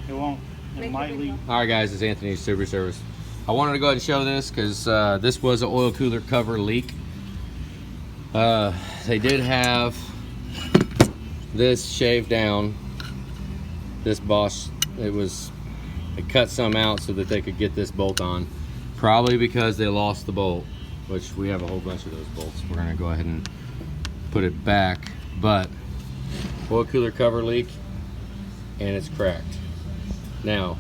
It won't. It might leak. All right, guys, it's Anthony's Super Service. I wanted to go ahead and show this because this was an oil cooler cover leak. They did have this shaved down. This Bosch, they cut some out so that they could get this bolt on. Probably because they lost the bolt, which we have a whole bunch of those bolts. We're gonna go ahead and put it back, but oil cooler cover leak, and it's cracked. Now,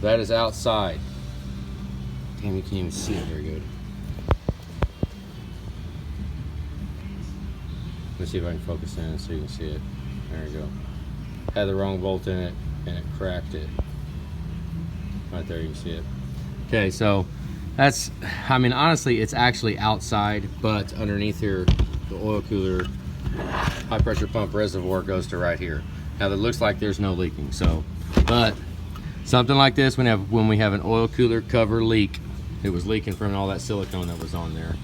that is outside. Damn, you can't even see it very good. Let's see if I can focus in so you can see it. There you go. Had the wrong bolt in it, and it cracked it. Right there, you can see it. Okay, so that's, I mean, honestly, it's actually outside, but underneath here, the oil cooler high pressure pump reservoir goes to right here. Now, it looks like there's no leaking, so, but something like this, when we have an oil cooler cover leak, it was leaking from all that silicone that was on there.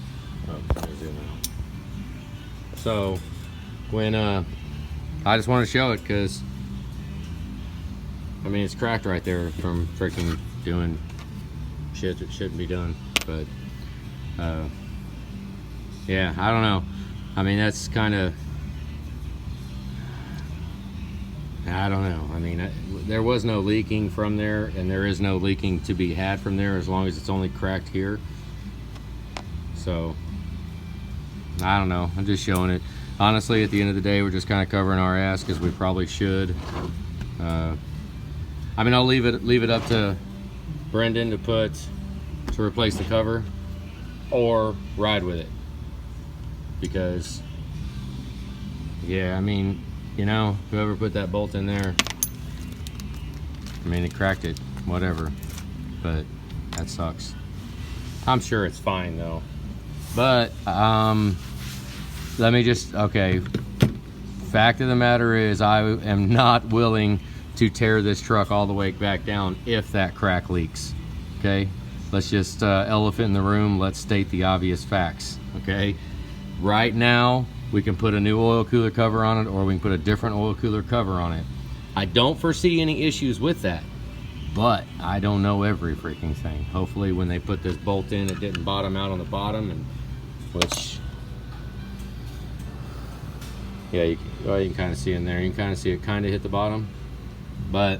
Oh, there's it now. So, when, I just wanted to show it because, I mean, it's cracked right there from freaking doing shit that shouldn't be done. But, yeah, I don't know. I mean, that's kind of, I don't know. I mean, there was no leaking from there, and there is no leaking to be had from there as long as it's only cracked here. So, I don't know. I'm just showing it. Honestly, at the end of the day, we're just kind of covering our ass because we probably should. I mean, I'll leave it up to Brendon to replace the cover or ride with it, because yeah, I mean, you know, whoever put that bolt in there, I mean, it cracked it, whatever, but that sucks. I'm sure it's fine though, but let me just, okay, fact of the matter is I am not willing to tear this truck all the way back down if that crack leaks. Okay, let's just elephant in the room, let's state the obvious facts. Okay, right now we can put a new oil cooler cover on it, or we can put a different oil cooler cover on it. I don't foresee any issues with that, but I don't know every freaking thing. Hopefully when they put this bolt in, it didn't bottom out on the bottom, and which, yeah, you can kind of see in there. You can kind of see it kind of hit the bottom, but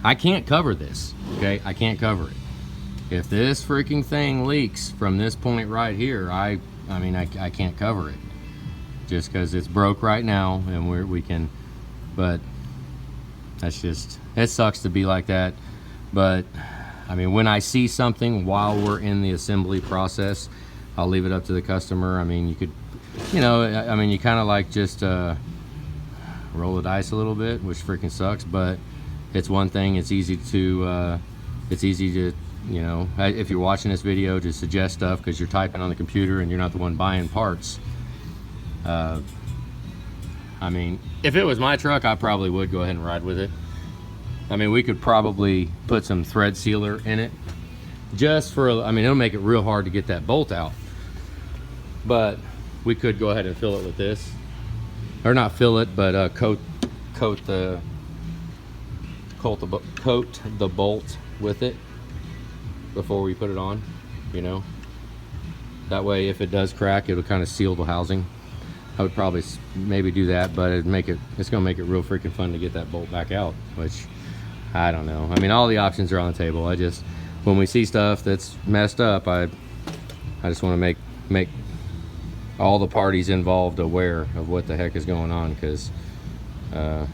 I can't cover this, okay? I can't cover it. If this freaking thing leaks from this point right here, I mean, I can't cover it just because it's broke right now, and we can, but that's just, it sucks to be like that. But I mean, when I see something while we're in the assembly process, I'll leave it up to the customer. I mean, you could, you know, I mean, you kind of like just roll the dice a little bit, which freaking sucks, but it's one thing. It's easy to, you know, if you're watching this video, to suggest stuff because you're typing on the computer and you're not the one buying parts. I mean, if it was my truck, I probably would go ahead and ride with it. I mean, we could probably put some thread sealer in it just for, I mean, it'll make it real hard to get that bolt out, but we could go ahead and fill it with this, or not fill it, but coat the bolt with it before we put it on, you know. That way, if it does crack, it'll kind of seal the housing. I would probably maybe do that, but it's gonna make it real freaking fun to get that bolt back out, which I don't know. I mean, all the options are on the table. I just, when we see stuff that's messed up, I just want to make all the parties involved aware of what the heck is going on, because I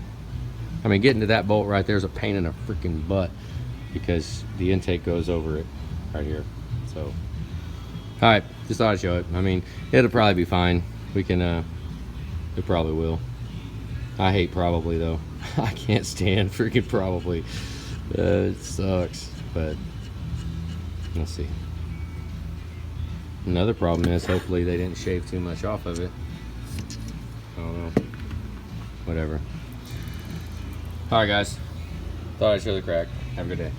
mean, getting to that bolt right there is a pain in the freaking butt because the intake goes over it right here. So, all right, just thought I'd show it. I mean, it'll probably be fine. We can, it probably will. I hate probably though. I can't stand freaking probably. It sucks, but let's see. Another problem is hopefully they didn't shave too much off of it. I don't know. Whatever. All right, guys. Thought I'd show the crack. Have a good day.